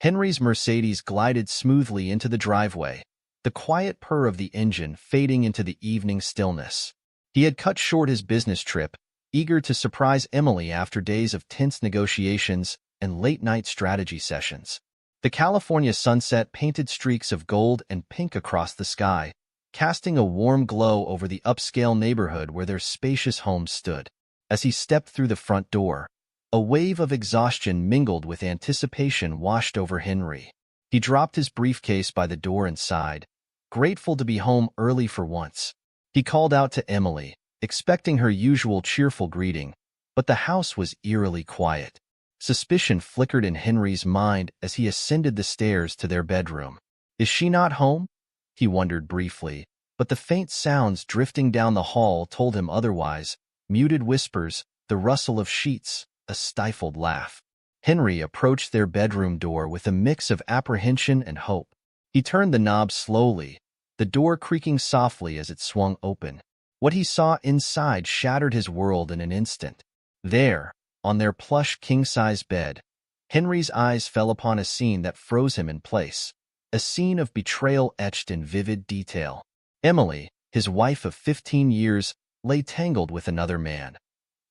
Henry's Mercedes glided smoothly into the driveway, the quiet purr of the engine fading into the evening stillness. He had cut short his business trip, eager to surprise Emily after days of tense negotiations and late-night strategy sessions. The California sunset painted streaks of gold and pink across the sky, casting a warm glow over the upscale neighborhood where their spacious home stood. As he stepped through the front door, a wave of exhaustion mingled with anticipation washed over Henry. He dropped his briefcase by the door and sighed, grateful to be home early for once. He called out to Emily, expecting her usual cheerful greeting, but the house was eerily quiet. Suspicion flickered in Henry's mind as he ascended the stairs to their bedroom. Is she not home? He wondered briefly, but the faint sounds drifting down the hall told him otherwise. Muted whispers, the rustle of sheets, a stifled laugh. Henry approached their bedroom door with a mix of apprehension and hope. He turned the knob slowly, the door creaking softly as it swung open. What he saw inside shattered his world in an instant. There, on their plush king-size bed, Henry's eyes fell upon a scene that froze him in place, a scene of betrayal etched in vivid detail. Emily, his wife of 15 years, lay tangled with another man,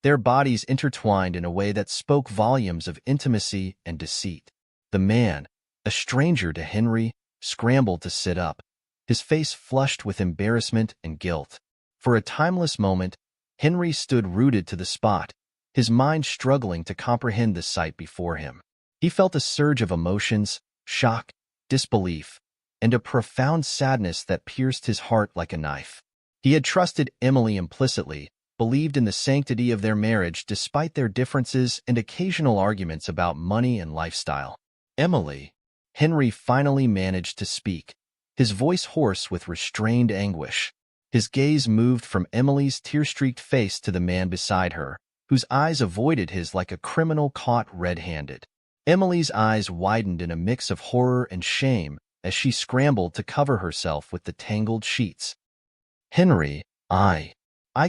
their bodies intertwined in a way that spoke volumes of intimacy and deceit. The man, a stranger to Henry, scrambled to sit up, his face flushed with embarrassment and guilt. For a timeless moment, Henry stood rooted to the spot, his mind struggling to comprehend the sight before him. He felt a surge of emotions, shock, disbelief, and a profound sadness that pierced his heart like a knife. He had trusted Emily implicitly, believed in the sanctity of their marriage despite their differences and occasional arguments about money and lifestyle. Emily, Henry finally managed to speak, his voice hoarse with restrained anguish. His gaze moved from Emily's tear-streaked face to the man beside her, whose eyes avoided his like a criminal caught red-handed. Emily's eyes widened in a mix of horror and shame as she scrambled to cover herself with the tangled sheets. "Henry, I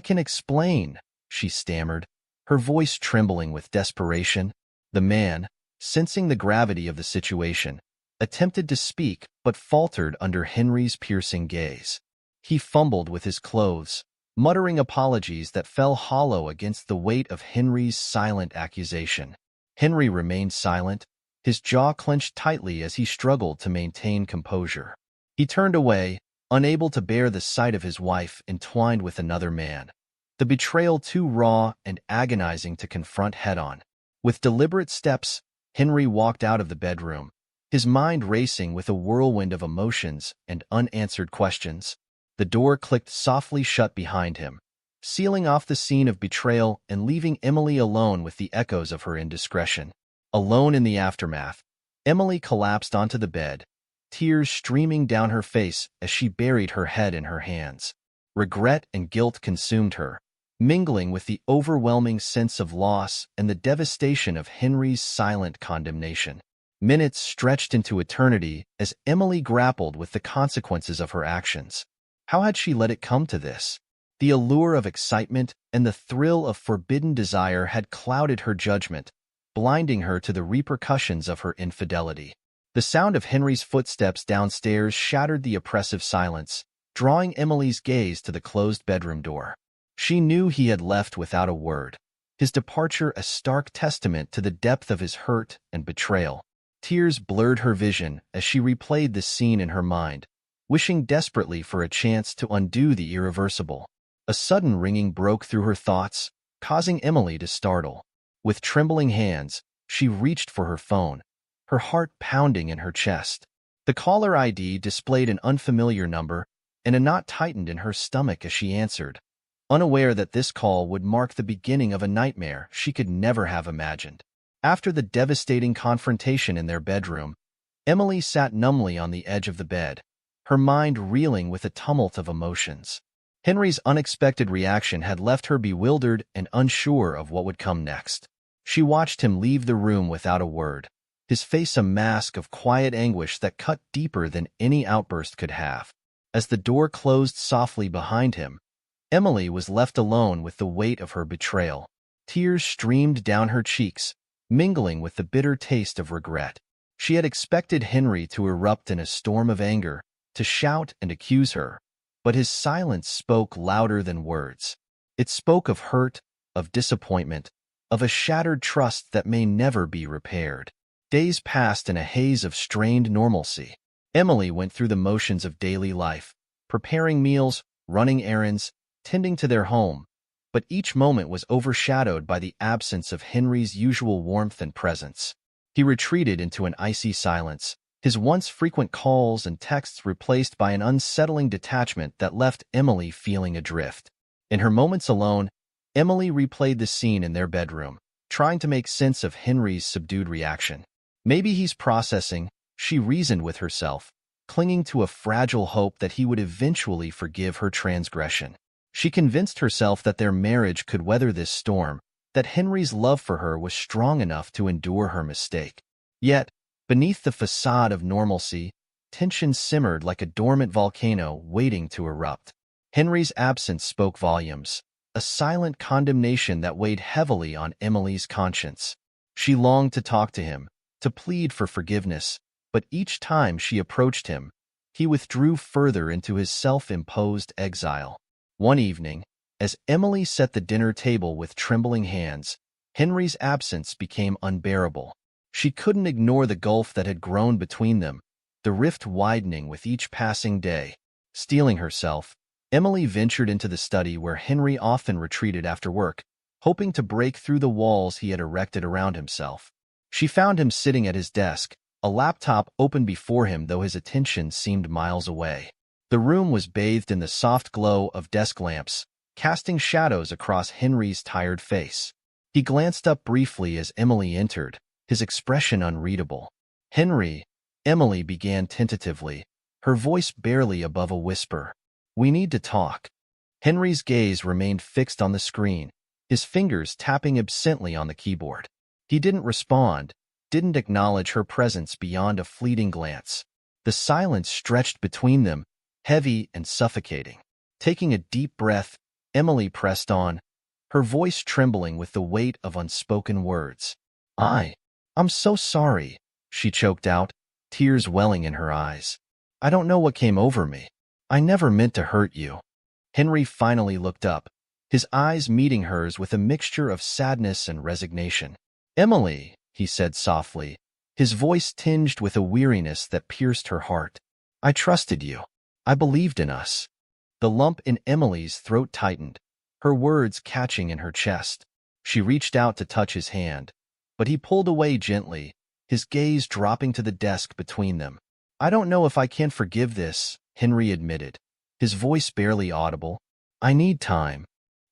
can explain," she stammered, her voice trembling with desperation. The man, sensing the gravity of the situation, attempted to speak but faltered under Henry's piercing gaze. He fumbled with his clothes, muttering apologies that fell hollow against the weight of Henry's silent accusation. Henry remained silent, his jaw clenched tightly as he struggled to maintain composure. He turned away, unable to bear the sight of his wife entwined with another man, the betrayal too raw and agonizing to confront head-on. With deliberate steps, Henry walked out of the bedroom, his mind racing with a whirlwind of emotions and unanswered questions. The door clicked softly shut behind him, sealing off the scene of betrayal and leaving Emily alone with the echoes of her indiscretion. Alone in the aftermath, Emily collapsed onto the bed, tears streaming down her face as she buried her head in her hands. Regret and guilt consumed her, mingling with the overwhelming sense of loss and the devastation of Henry's silent condemnation. Minutes stretched into eternity as Emily grappled with the consequences of her actions. How had she let it come to this? The allure of excitement and the thrill of forbidden desire had clouded her judgment, blinding her to the repercussions of her infidelity. The sound of Henry's footsteps downstairs shattered the oppressive silence, drawing Emily's gaze to the closed bedroom door. She knew he had left without a word, his departure a stark testament to the depth of his hurt and betrayal. Tears blurred her vision as she replayed the scene in her mind, wishing desperately for a chance to undo the irreversible. A sudden ringing broke through her thoughts, causing Emily to startle. With trembling hands, she reached for her phone, her heart pounding in her chest. The caller ID displayed an unfamiliar number, and a knot tightened in her stomach as she answered, unaware that this call would mark the beginning of a nightmare she could never have imagined. After the devastating confrontation in their bedroom, Emily sat numbly on the edge of the bed, her mind reeling with a tumult of emotions. Henry's unexpected reaction had left her bewildered and unsure of what would come next. She watched him leave the room without a word, his face a mask of quiet anguish that cut deeper than any outburst could have. As the door closed softly behind him, Emily was left alone with the weight of her betrayal. Tears streamed down her cheeks, mingling with the bitter taste of regret. She had expected Henry to erupt in a storm of anger, to shout and accuse her, but his silence spoke louder than words. It spoke of hurt, of disappointment, of a shattered trust that may never be repaired. Days passed in a haze of strained normalcy. Emily went through the motions of daily life, preparing meals, running errands, tending to their home, but each moment was overshadowed by the absence of Henry's usual warmth and presence. He retreated into an icy silence, his once frequent calls and texts replaced by an unsettling detachment that left Emily feeling adrift. In her moments alone, Emily replayed the scene in their bedroom, trying to make sense of Henry's subdued reaction. Maybe he's processing, she reasoned with herself, clinging to a fragile hope that he would eventually forgive her transgression. She convinced herself that their marriage could weather this storm, that Henry's love for her was strong enough to endure her mistake. Yet, beneath the facade of normalcy, tension simmered like a dormant volcano waiting to erupt. Henry's absence spoke volumes, a silent condemnation that weighed heavily on Emily's conscience. She longed to talk to him, to plead for forgiveness, but each time she approached him, he withdrew further into his self-imposed exile. One evening, as Emily set the dinner table with trembling hands, Henry's absence became unbearable. She couldn't ignore the gulf that had grown between them, the rift widening with each passing day. Steeling herself, Emily ventured into the study where Henry often retreated after work, hoping to break through the walls he had erected around himself. She found him sitting at his desk, a laptop open before him though his attention seemed miles away. The room was bathed in the soft glow of desk lamps, casting shadows across Henry's tired face. He glanced up briefly as Emily entered, his expression unreadable. "Henry," Emily began tentatively, her voice barely above a whisper. "We need to talk." Henry's gaze remained fixed on the screen, his fingers tapping absently on the keyboard. He didn't respond, didn't acknowledge her presence beyond a fleeting glance. The silence stretched between them, heavy and suffocating. Taking a deep breath, Emily pressed on, her voice trembling with the weight of unspoken words. I'm so sorry," she choked out, tears welling in her eyes. "I don't know what came over me. I never meant to hurt you." Henry finally looked up, his eyes meeting hers with a mixture of sadness and resignation. "Emily," he said softly, his voice tinged with a weariness that pierced her heart. "I trusted you. I believed in us." The lump in Emily's throat tightened, her words catching in her chest. She reached out to touch his hand, but he pulled away gently, his gaze dropping to the desk between them. "I don't know if I can forgive this," Henry admitted, his voice barely audible. "I need time."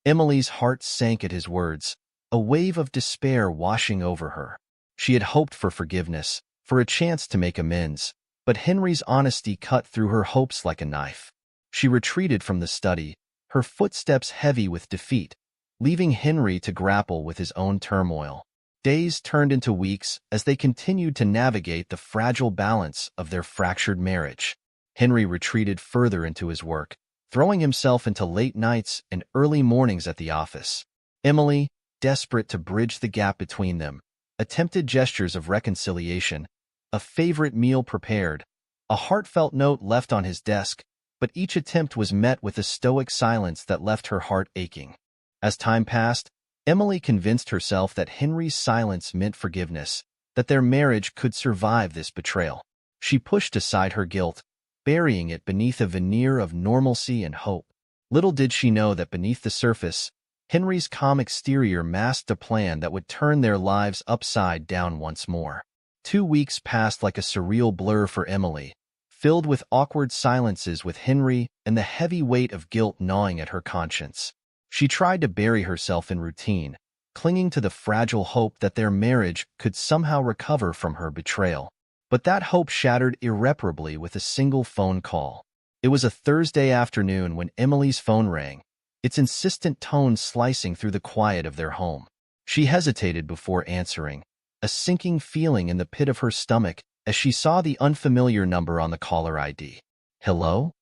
Emily's heart sank at his words, a wave of despair washing over her. She had hoped for forgiveness, for a chance to make amends, but Henry's honesty cut through her hopes like a knife. She retreated from the study, her footsteps heavy with defeat, leaving Henry to grapple with his own turmoil. Days turned into weeks as they continued to navigate the fragile balance of their fractured marriage. Henry retreated further into his work, throwing himself into late nights and early mornings at the office. Emily, desperate to bridge the gap between them, attempted gestures of reconciliation, a favorite meal prepared, a heartfelt note left on his desk, but each attempt was met with a stoic silence that left her heart aching. As time passed, Emily convinced herself that Henry's silence meant forgiveness, that their marriage could survive this betrayal. She pushed aside her guilt, burying it beneath a veneer of normalcy and hope. Little did she know that beneath the surface, Henry's calm exterior masked a plan that would turn their lives upside down once more. 2 weeks passed like a surreal blur for Emily, filled with awkward silences with Henry and the heavy weight of guilt gnawing at her conscience. She tried to bury herself in routine, clinging to the fragile hope that their marriage could somehow recover from her betrayal. But that hope shattered irreparably with a single phone call. It was a Thursday afternoon when Emily's phone rang, its insistent tone slicing through the quiet of their home. She hesitated before answering, a sinking feeling in the pit of her stomach as she saw the unfamiliar number on the caller ID. "Hello?"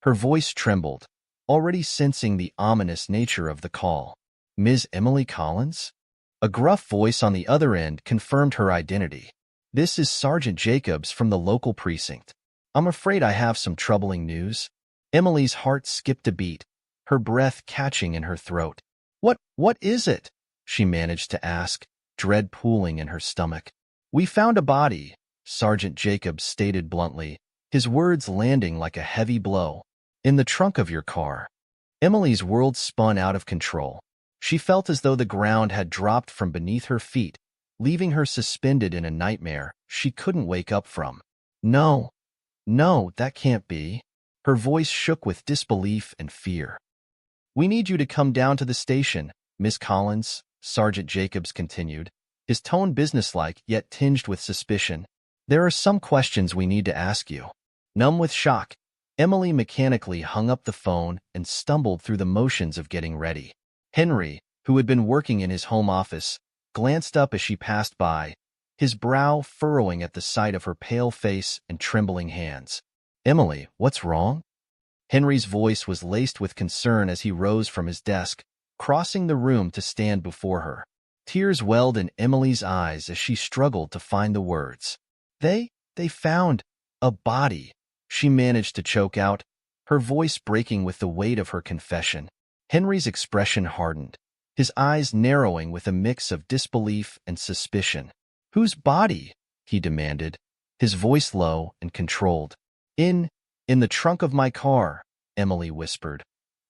Her voice trembled, already sensing the ominous nature of the call. "Ms. Emily Collins?" A gruff voice on the other end confirmed her identity. This is Sergeant Jacobs from the local precinct. I'm afraid I have some troubling news. Emily's heart skipped a beat, her breath catching in her throat. What is it? She managed to ask, dread pooling in her stomach. We found a body, Sergeant Jacobs stated bluntly, his words landing like a heavy blow. In the trunk of your car. Emily's world spun out of control. She felt as though the ground had dropped from beneath her feet, leaving her suspended in a nightmare she couldn't wake up from. No, that can't be. Her voice shook with disbelief and fear. We need you to come down to the station, Miss Collins, Sergeant Jacobs continued, his tone businesslike yet tinged with suspicion. There are some questions we need to ask you. Numb with shock, Emily mechanically hung up the phone and stumbled through the motions of getting ready. Henry, who had been working in his home office, glanced up as she passed by, his brow furrowing at the sight of her pale face and trembling hands. Emily, what's wrong? Henry's voice was laced with concern as he rose from his desk, crossing the room to stand before her. Tears welled in Emily's eyes as she struggled to find the words. They found a body, she managed to choke out, her voice breaking with the weight of her confession. Henry's expression hardened, his eyes narrowing with a mix of disbelief and suspicion. Whose body? He demanded, his voice low and controlled. In the trunk of my car, Emily whispered,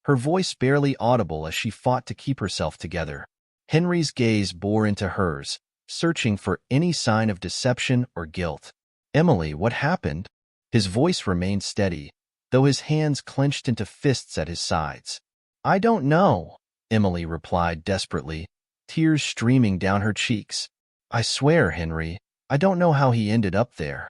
her voice barely audible as she fought to keep herself together. Henry's gaze bore into hers, searching for any sign of deception or guilt. Emily, what happened? His voice remained steady, though his hands clenched into fists at his sides. I don't know, Emily replied desperately, tears streaming down her cheeks. I swear, Henry, I don't know how he ended up there.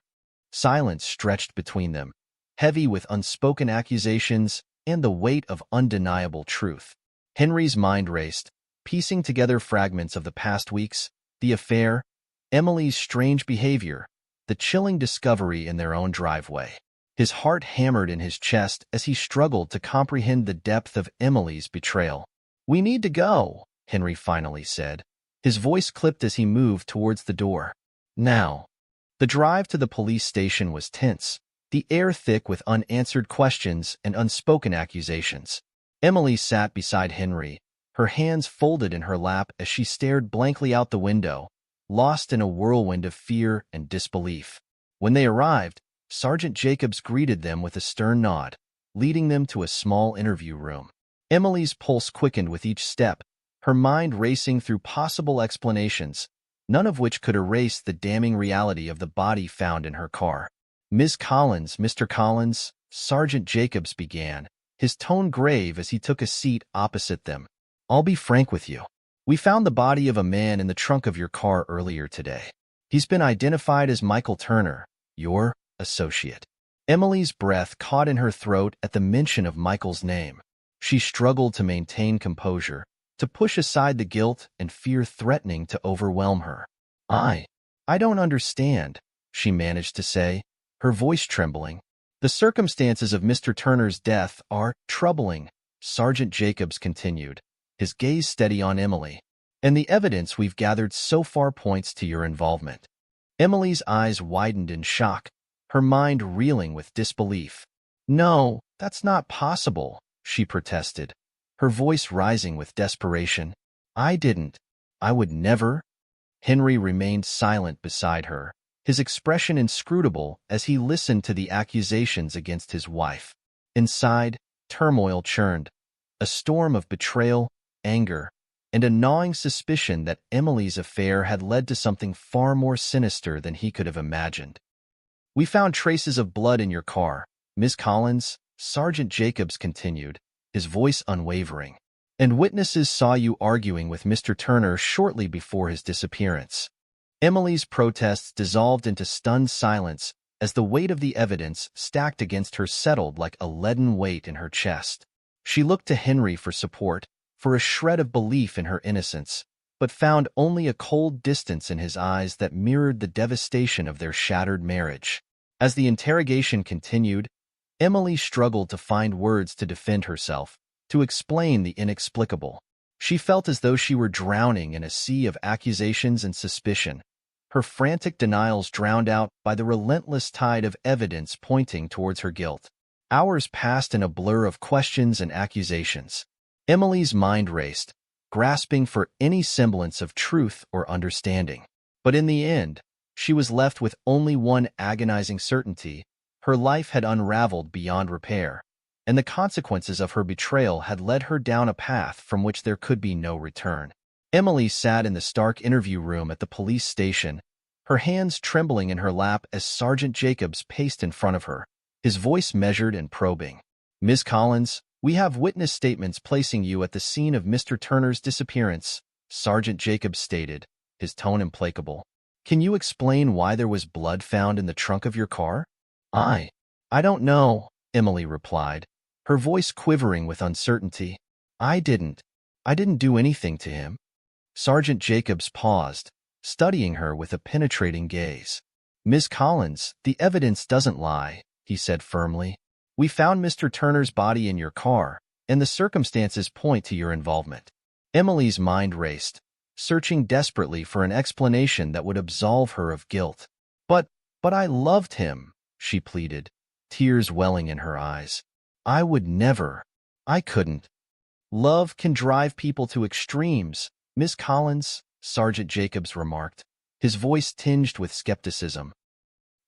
Silence stretched between them, heavy with unspoken accusations and the weight of undeniable truth. Henry's mind raced, piecing together fragments of the past weeks, the affair, Emily's strange behavior, the chilling discovery in their own driveway. His heart hammered in his chest as he struggled to comprehend the depth of Emily's betrayal. We need to go, Henry finally said. His voice clipped as he moved towards the door. Now. The drive to the police station was tense, the air thick with unanswered questions and unspoken accusations. Emily sat beside Henry, her hands folded in her lap as she stared blankly out the window, lost in a whirlwind of fear and disbelief. When they arrived, Sergeant Jacobs greeted them with a stern nod, leading them to a small interview room. Emily's pulse quickened with each step, her mind racing through possible explanations, none of which could erase the damning reality of the body found in her car. Ms. Collins, Mr. Collins, Sergeant Jacobs began, his tone grave as he took a seat opposite them. I'll be frank with you. We found the body of a man in the trunk of your car earlier today. He's been identified as Michael Turner, your associate. Emily's breath caught in her throat at the mention of Michael's name. She struggled to maintain composure, to push aside the guilt and fear threatening to overwhelm her. I don't understand, she managed to say, her voice trembling. The circumstances of Mr. Turner's death are troubling, Sergeant Jacobs continued, his gaze steady on Emily. And the evidence we've gathered so far points to your involvement. Emily's eyes widened in shock, her mind reeling with disbelief. No, that's not possible, she protested, her voice rising with desperation. I didn't. I would never. Henry remained silent beside her, his expression inscrutable as he listened to the accusations against his wife. Inside, turmoil churned, a storm of betrayal, anger, and a gnawing suspicion that Emily's affair had led to something far more sinister than he could have imagined. We found traces of blood in your car, Ms. Collins, Sergeant Jacobs continued, his voice unwavering. And witnesses saw you arguing with Mr. Turner shortly before his disappearance. Emily's protests dissolved into stunned silence as the weight of the evidence stacked against her settled like a leaden weight in her chest. She looked to Henry for support, for a shred of belief in her innocence, but found only a cold distance in his eyes that mirrored the devastation of their shattered marriage. As the interrogation continued, Emily struggled to find words to defend herself, to explain the inexplicable. She felt as though she were drowning in a sea of accusations and suspicion, her frantic denials drowned out by the relentless tide of evidence pointing towards her guilt. Hours passed in a blur of questions and accusations. Emily's mind raced, grasping for any semblance of truth or understanding. But in the end, she was left with only one agonizing certainty: her life had unraveled beyond repair, and the consequences of her betrayal had led her down a path from which there could be no return. Emily sat in the stark interview room at the police station, her hands trembling in her lap as Sergeant Jacobs paced in front of her, his voice measured and probing. "Ms. Collins, we have witness statements placing you at the scene of Mr. Turner's disappearance," Sergeant Jacobs stated, his tone implacable. "Can you explain why there was blood found in the trunk of your car?" I don't know," Emily replied, her voice quivering with uncertainty. I didn't do anything to him." Sergeant Jacobs paused, studying her with a penetrating gaze. "Ms. Collins, the evidence doesn't lie," he said firmly. "We found Mr. Turner's body in your car, and the circumstances point to your involvement." Emily's mind raced, searching desperately for an explanation that would absolve her of guilt. But I loved him," she pleaded, tears welling in her eyes. "I would never. I couldn't." "Love can drive people to extremes, Miss Collins," Sergeant Jacobs remarked, his voice tinged with skepticism.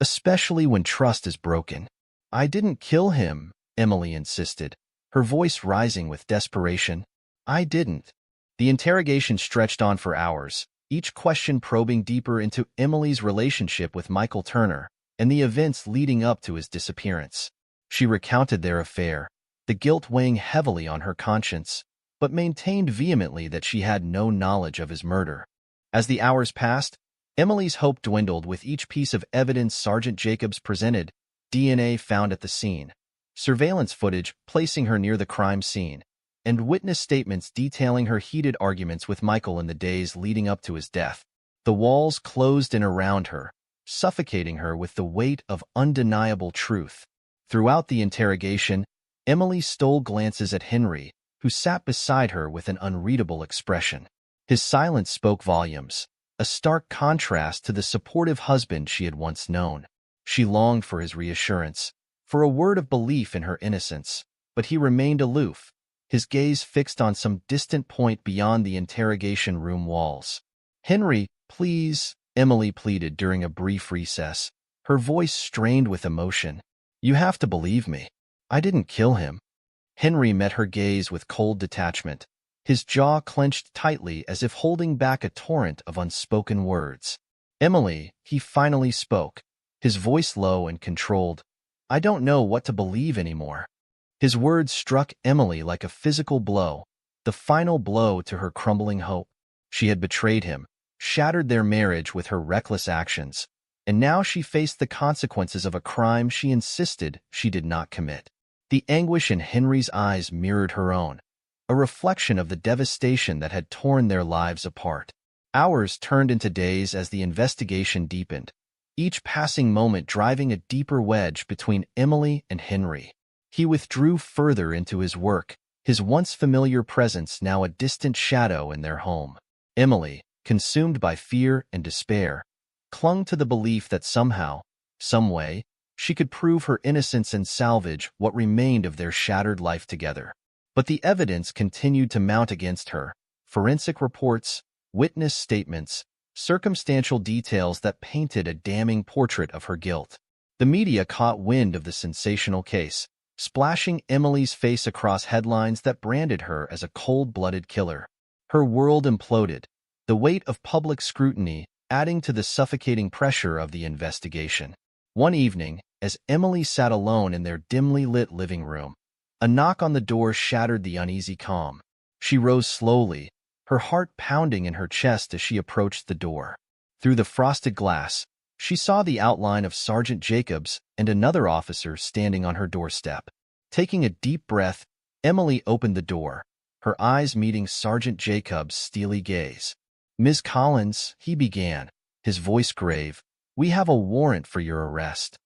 "Especially when trust is broken." "I didn't kill him," Emily insisted, her voice rising with desperation. "I didn't." The interrogation stretched on for hours, each question probing deeper into Emily's relationship with Michael Turner and the events leading up to his disappearance. She recounted their affair, the guilt weighing heavily on her conscience, but maintained vehemently that she had no knowledge of his murder. As the hours passed, Emily's hope dwindled with each piece of evidence Sergeant Jacobs presented: DNA found at the scene, surveillance footage placing her near the crime scene, and witness statements detailing her heated arguments with Michael in the days leading up to his death. The walls closed in around her, suffocating her with the weight of undeniable truth. Throughout the interrogation, Emily stole glances at Henry, who sat beside her with an unreadable expression. His silence spoke volumes, a stark contrast to the supportive husband she had once known. She longed for his reassurance, for a word of belief in her innocence, but he remained aloof, his gaze fixed on some distant point beyond the interrogation room walls. "Henry, please," Emily pleaded during a brief recess, her voice strained with emotion. "You have to believe me. I didn't kill him." Henry met her gaze with cold detachment, his jaw clenched tightly as if holding back a torrent of unspoken words. "Emily," he finally spoke, his voice low and controlled, "I don't know what to believe anymore." His words struck Emily like a physical blow, the final blow to her crumbling hope. She had betrayed him, shattered their marriage with her reckless actions, and now she faced the consequences of a crime she insisted she did not commit. The anguish in Henry's eyes mirrored her own, a reflection of the devastation that had torn their lives apart. Hours turned into days as the investigation deepened, each passing moment driving a deeper wedge between Emily and Henry. He withdrew further into his work, his once familiar presence now a distant shadow in their home. Emily, consumed by fear and despair, clung to the belief that somehow, some way, she could prove her innocence and salvage what remained of their shattered life together. But the evidence continued to mount against her: forensic reports, witness statements, circumstantial details that painted a damning portrait of her guilt. The media caught wind of the sensational case, splashing Emily's face across headlines that branded her as a cold-blooded killer. Her world imploded, the weight of public scrutiny adding to the suffocating pressure of the investigation. One evening, as Emily sat alone in their dimly lit living room, a knock on the door shattered the uneasy calm. She rose slowly, her heart pounding in her chest as she approached the door. Through the frosted glass, she saw the outline of Sergeant Jacobs and another officer standing on her doorstep. Taking a deep breath, Emily opened the door, her eyes meeting Sergeant Jacobs' steely gaze. "Ms. Collins," he began, his voice grave, "we have a warrant for your arrest."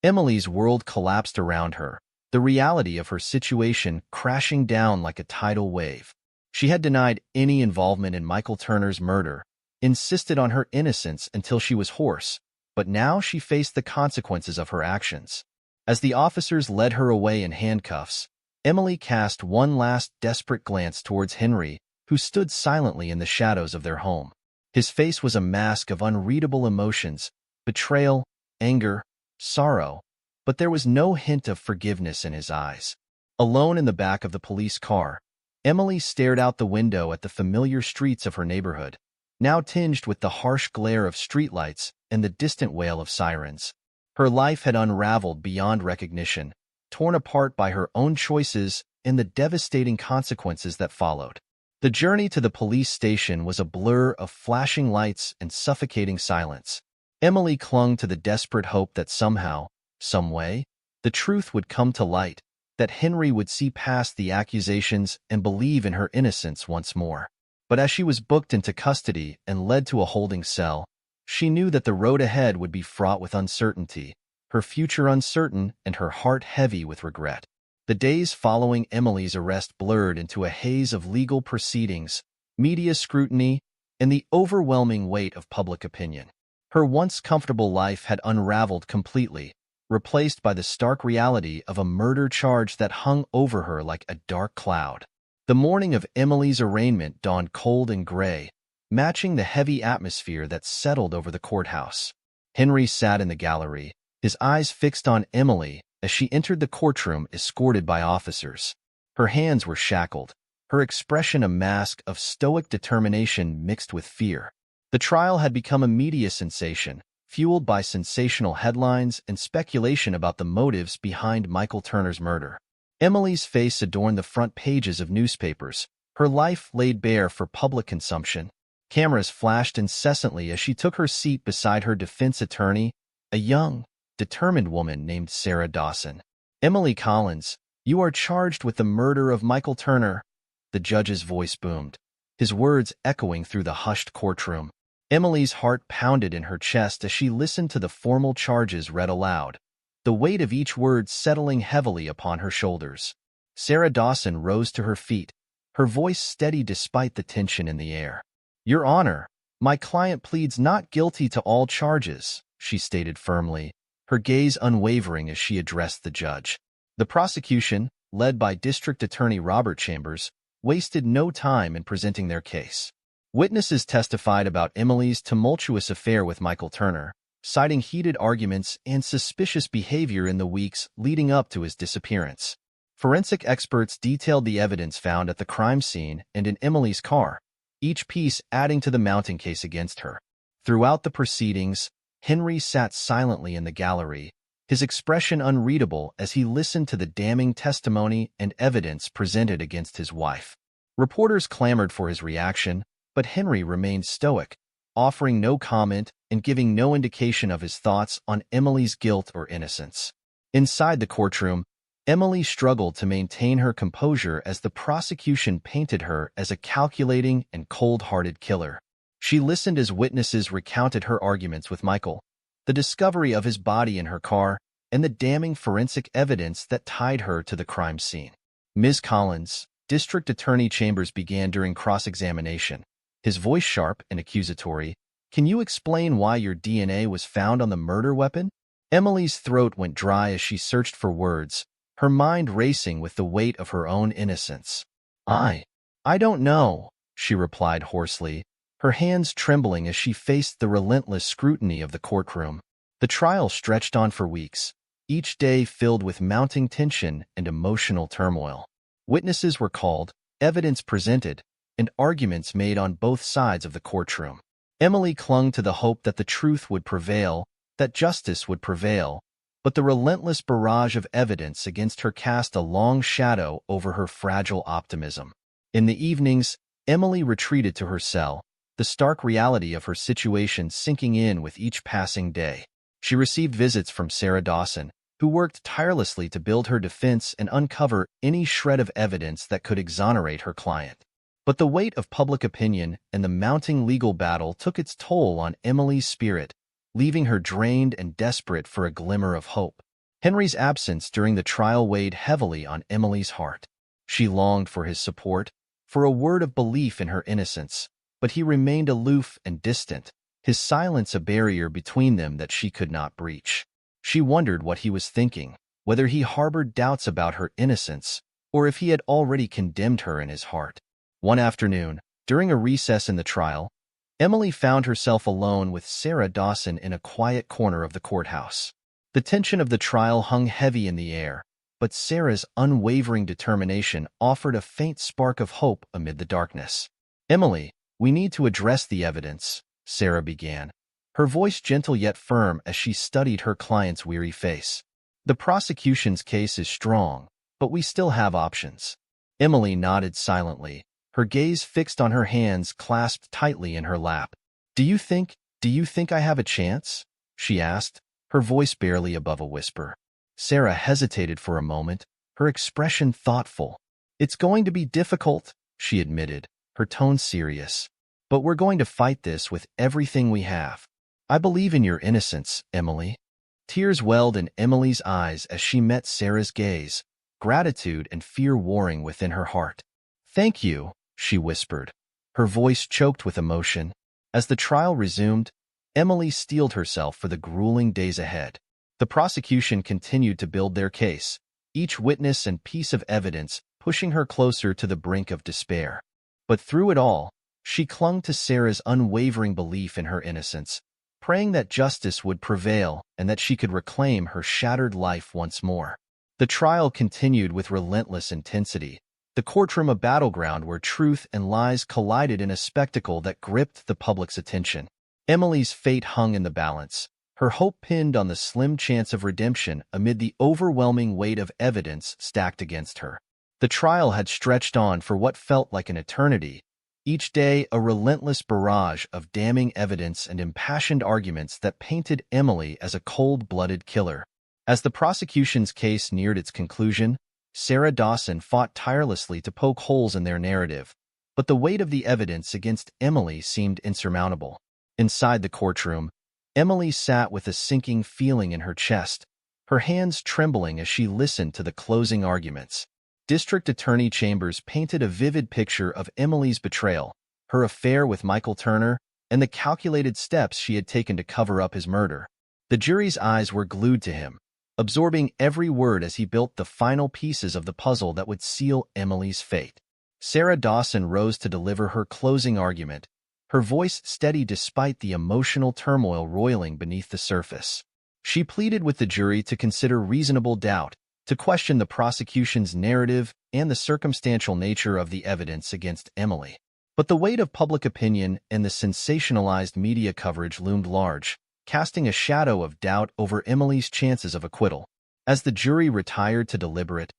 Emily's world collapsed around her, the reality of her situation crashing down like a tidal wave. She had denied any involvement in Michael Turner's murder, insisted on her innocence until she was hoarse, but now she faced the consequences of her actions. As the officers led her away in handcuffs, Emily cast one last desperate glance towards Henry, who stood silently in the shadows of their home. His face was a mask of unreadable emotions, betrayal, anger, sorrow, but there was no hint of forgiveness in his eyes. Alone in the back of the police car, Emily stared out the window at the familiar streets of her neighborhood, now tinged with the harsh glare of streetlights and the distant wail of sirens. Her life had unraveled beyond recognition, torn apart by her own choices and the devastating consequences that followed. The journey to the police station was a blur of flashing lights and suffocating silence. Emily clung to the desperate hope that somehow, some way, the truth would come to light, that Henry would see past the accusations and believe in her innocence once more. But as she was booked into custody and led to a holding cell, she knew that the road ahead would be fraught with uncertainty, her future uncertain and her heart heavy with regret. The days following Emily's arrest blurred into a haze of legal proceedings, media scrutiny, and the overwhelming weight of public opinion. Her once comfortable life had unraveled completely, replaced by the stark reality of a murder charge that hung over her like a dark cloud. The morning of Emily's arraignment dawned cold and gray, matching the heavy atmosphere that settled over the courthouse. Henry sat in the gallery, his eyes fixed on Emily as she entered the courtroom escorted by officers. Her hands were shackled, her expression a mask of stoic determination mixed with fear. The trial had become a media sensation, fueled by sensational headlines and speculation about the motives behind Michael Turner's murder. Emily's face adorned the front pages of newspapers, her life laid bare for public consumption. Cameras flashed incessantly as she took her seat beside her defense attorney, a young, determined woman named Sarah Dawson. "Emily Collins, you are charged with the murder of Michael Turner," the judge's voice boomed, his words echoing through the hushed courtroom. Emily's heart pounded in her chest as she listened to the formal charges read aloud, the weight of each word settling heavily upon her shoulders. Sarah Dawson rose to her feet, her voice steady despite the tension in the air. "Your Honor, my client pleads not guilty to all charges," she stated firmly, her gaze unwavering as she addressed the judge. The prosecution, led by District Attorney Robert Chambers, wasted no time in presenting their case. Witnesses testified about Emily's tumultuous affair with Michael Turner, citing heated arguments and suspicious behavior in the weeks leading up to his disappearance. Forensic experts detailed the evidence found at the crime scene and in Emily's car, each piece adding to the mounting case against her. Throughout the proceedings, Henry sat silently in the gallery, his expression unreadable as he listened to the damning testimony and evidence presented against his wife. Reporters clamored for his reaction, but Henry remained stoic, offering no comment and giving no indication of his thoughts on Emily's guilt or innocence. Inside the courtroom, Emily struggled to maintain her composure as the prosecution painted her as a calculating and cold-hearted killer. She listened as witnesses recounted her arguments with Michael, the discovery of his body in her car, and the damning forensic evidence that tied her to the crime scene. "Ms. Collins," District Attorney Chambers began during cross-examination, his voice sharp and accusatory, "can you explain why your DNA was found on the murder weapon?" Emily's throat went dry as she searched for words, her mind racing with the weight of her own innocence. I don't know," she replied hoarsely, her hands trembling as she faced the relentless scrutiny of the courtroom. The trial stretched on for weeks, each day filled with mounting tension and emotional turmoil. Witnesses were called, evidence presented, and arguments made on both sides of the courtroom. Emily clung to the hope that the truth would prevail, that justice would prevail, but the relentless barrage of evidence against her cast a long shadow over her fragile optimism. In the evenings, Emily retreated to her cell, the stark reality of her situation sinking in with each passing day. She received visits from Sarah Dawson, who worked tirelessly to build her defense and uncover any shred of evidence that could exonerate her client. But the weight of public opinion and the mounting legal battle took its toll on Emily's spirit, leaving her drained and desperate for a glimmer of hope. Henry's absence during the trial weighed heavily on Emily's heart. She longed for his support, for a word of belief in her innocence, but he remained aloof and distant, his silence a barrier between them that she could not breach. She wondered what he was thinking, whether he harbored doubts about her innocence, or if he had already condemned her in his heart. One afternoon, during a recess in the trial, Emily found herself alone with Sarah Dawson in a quiet corner of the courthouse. The tension of the trial hung heavy in the air, but Sarah's unwavering determination offered a faint spark of hope amid the darkness. "Emily, we need to address the evidence," Sarah began, her voice gentle yet firm as she studied her client's weary face. "The prosecution's case is strong, but we still have options." Emily nodded silently, her gaze fixed on her hands clasped tightly in her lap. Do you think I have a chance?" she asked, her voice barely above a whisper. Sarah hesitated for a moment, her expression thoughtful. "It's going to be difficult," she admitted, her tone serious. "But we're going to fight this with everything we have. I believe in your innocence, Emily." Tears welled in Emily's eyes as she met Sarah's gaze, gratitude and fear warring within her heart. "Thank you," she whispered, her voice choked with emotion. As the trial resumed, Emily steeled herself for the grueling days ahead. The prosecution continued to build their case, each witness and piece of evidence pushing her closer to the brink of despair. But through it all, she clung to Sarah's unwavering belief in her innocence, praying that justice would prevail and that she could reclaim her shattered life once more. The trial continued with relentless intensity, the courtroom a battleground where truth and lies collided in a spectacle that gripped the public's attention. Emily's fate hung in the balance, her hope pinned on the slim chance of redemption amid the overwhelming weight of evidence stacked against her. The trial had stretched on for what felt like an eternity, each day a relentless barrage of damning evidence and impassioned arguments that painted Emily as a cold-blooded killer. As the prosecution's case neared its conclusion, Sarah Dawson fought tirelessly to poke holes in their narrative, but the weight of the evidence against Emily seemed insurmountable. Inside the courtroom, Emily sat with a sinking feeling in her chest, her hands trembling as she listened to the closing arguments. District Attorney Chambers painted a vivid picture of Emily's betrayal, her affair with Michael Turner, and the calculated steps she had taken to cover up his murder. The jury's eyes were glued to him, absorbing every word as he built the final pieces of the puzzle that would seal Emily's fate. Sarah Dawson rose to deliver her closing argument, her voice steady despite the emotional turmoil roiling beneath the surface. She pleaded with the jury to consider reasonable doubt, to question the prosecution's narrative and the circumstantial nature of the evidence against Emily. But the weight of public opinion and the sensationalized media coverage loomed large, casting a shadow of doubt over Emily's chances of acquittal. As the jury retired to deliberate,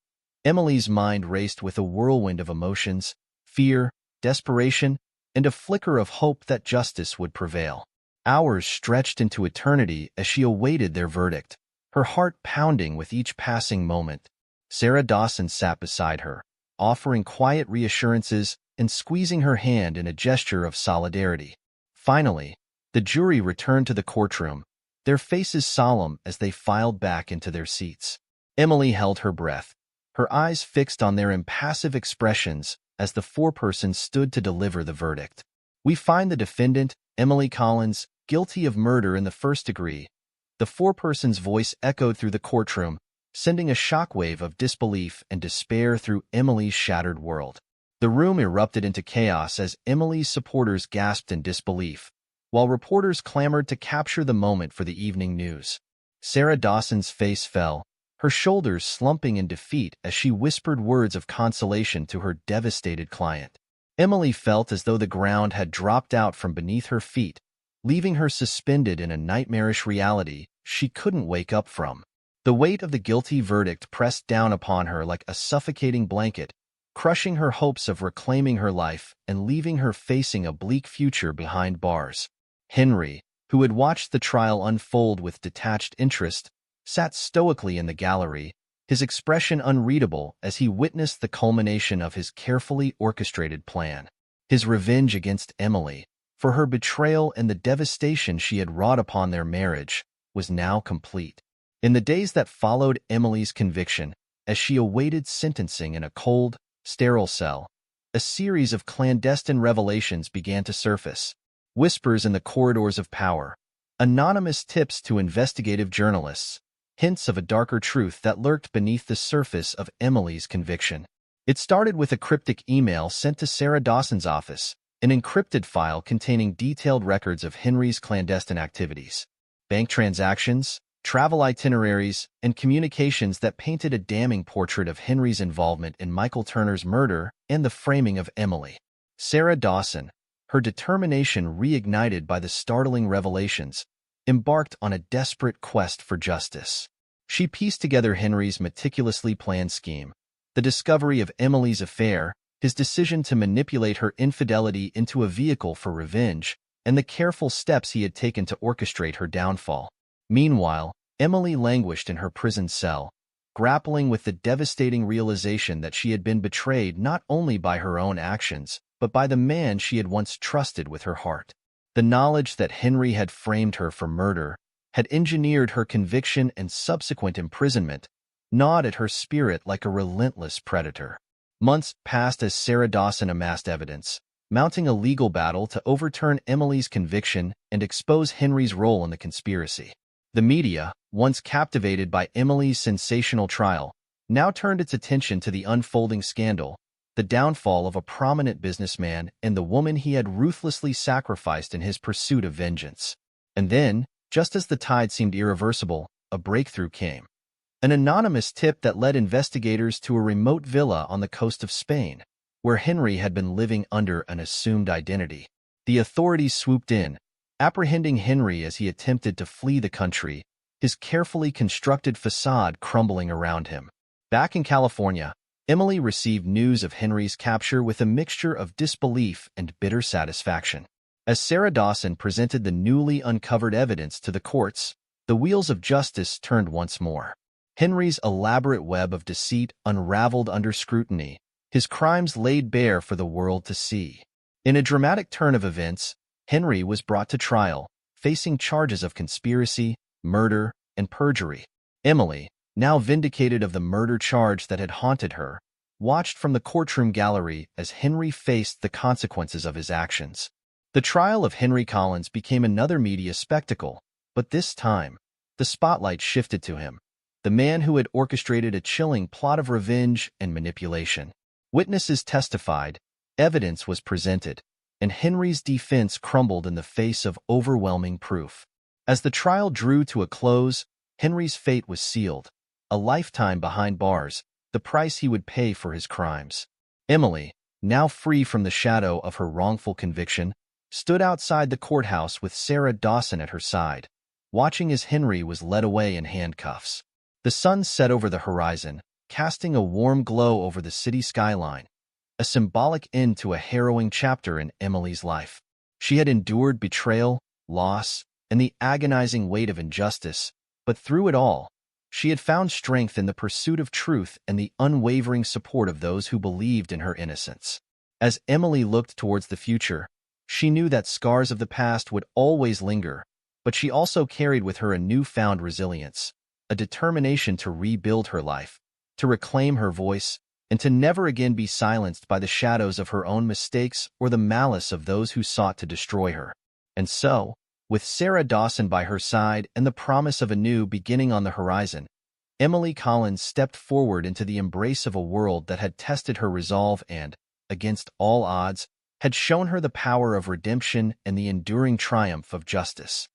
Emily's mind raced with a whirlwind of emotions, fear, desperation, and a flicker of hope that justice would prevail. Hours stretched into eternity as she awaited their verdict, her heart pounding with each passing moment. Sarah Dawson sat beside her, offering quiet reassurances and squeezing her hand in a gesture of solidarity. Finally, the jury returned to the courtroom, their faces solemn as they filed back into their seats. Emily held her breath, her eyes fixed on their impassive expressions as the foreperson stood to deliver the verdict. "We find the defendant, Emily Collins, guilty of murder in the first degree." The foreperson's voice echoed through the courtroom, sending a shockwave of disbelief and despair through Emily's shattered world. The room erupted into chaos as Emily's supporters gasped in disbelief, while reporters clamored to capture the moment for the evening news. Sarah Dawson's face fell, her shoulders slumping in defeat as she whispered words of consolation to her devastated client. Emily felt as though the ground had dropped out from beneath her feet, leaving her suspended in a nightmarish reality she couldn't wake up from. The weight of the guilty verdict pressed down upon her like a suffocating blanket, crushing her hopes of reclaiming her life and leaving her facing a bleak future behind bars. Henry, who had watched the trial unfold with detached interest, sat stoically in the gallery, his expression unreadable as he witnessed the culmination of his carefully orchestrated plan. His revenge against Emily, for her betrayal and the devastation she had wrought upon their marriage, was now complete. In the days that followed Emily's conviction, as she awaited sentencing in a cold, sterile cell, a series of clandestine revelations began to surface. Whispers in the corridors of power, anonymous tips to investigative journalists, hints of a darker truth that lurked beneath the surface of Emily's conviction. It started with a cryptic email sent to Sarah Dawson's office, an encrypted file containing detailed records of Henry's clandestine activities, bank transactions, travel itineraries, and communications that painted a damning portrait of Henry's involvement in Michael Turner's murder and the framing of Emily. Sarah Dawson, her determination reignited by the startling revelations, embarked on a desperate quest for justice. She pieced together Henry's meticulously planned scheme, the discovery of Emily's affair, his decision to manipulate her infidelity into a vehicle for revenge, and the careful steps he had taken to orchestrate her downfall. Meanwhile, Emily languished in her prison cell, grappling with the devastating realization that she had been betrayed not only by her own actions, but by the man she had once trusted with her heart. The knowledge that Henry had framed her for murder, had engineered her conviction and subsequent imprisonment, gnawed at her spirit like a relentless predator. Months passed as Sarah Dawson amassed evidence, mounting a legal battle to overturn Emily's conviction and expose Henry's role in the conspiracy. The media, once captivated by Emily's sensational trial, now turned its attention to the unfolding scandal, the downfall of a prominent businessman and the woman he had ruthlessly sacrificed in his pursuit of vengeance. And then, just as the tide seemed irreversible, a breakthrough came. An anonymous tip that led investigators to a remote villa on the coast of Spain, where Henry had been living under an assumed identity. The authorities swooped in, apprehending Henry as he attempted to flee the country, his carefully constructed facade crumbling around him. Back in California, Emily received news of Henry's capture with a mixture of disbelief and bitter satisfaction. As Sarah Dawson presented the newly uncovered evidence to the courts, the wheels of justice turned once more. Henry's elaborate web of deceit unraveled under scrutiny, his crimes laid bare for the world to see. In a dramatic turn of events, Henry was brought to trial, facing charges of conspiracy, murder, and perjury. Emily, now vindicated of the murder charge that had haunted her, watched from the courtroom gallery as Henry faced the consequences of his actions. The trial of Henry Collins became another media spectacle, but this time, the spotlight shifted to him, the man who had orchestrated a chilling plot of revenge and manipulation. Witnesses testified, evidence was presented, and Henry's defense crumbled in the face of overwhelming proof. As the trial drew to a close, Henry's fate was sealed, a lifetime behind bars, the price he would pay for his crimes. Emily, now free from the shadow of her wrongful conviction, stood outside the courthouse with Sarah Dawson at her side, watching as Henry was led away in handcuffs. The sun set over the horizon, casting a warm glow over the city skyline, a symbolic end to a harrowing chapter in Emily's life. She had endured betrayal, loss, and the agonizing weight of injustice, but through it all, she had found strength in the pursuit of truth and the unwavering support of those who believed in her innocence. As Emily looked towards the future, she knew that scars of the past would always linger, but she also carried with her a newfound resilience, a determination to rebuild her life, to reclaim her voice, and to never again be silenced by the shadows of her own mistakes or the malice of those who sought to destroy her. And so, with Sarah Dawson by her side and the promise of a new beginning on the horizon, Emily Collins stepped forward into the embrace of a world that had tested her resolve and, against all odds, had shown her the power of redemption and the enduring triumph of justice.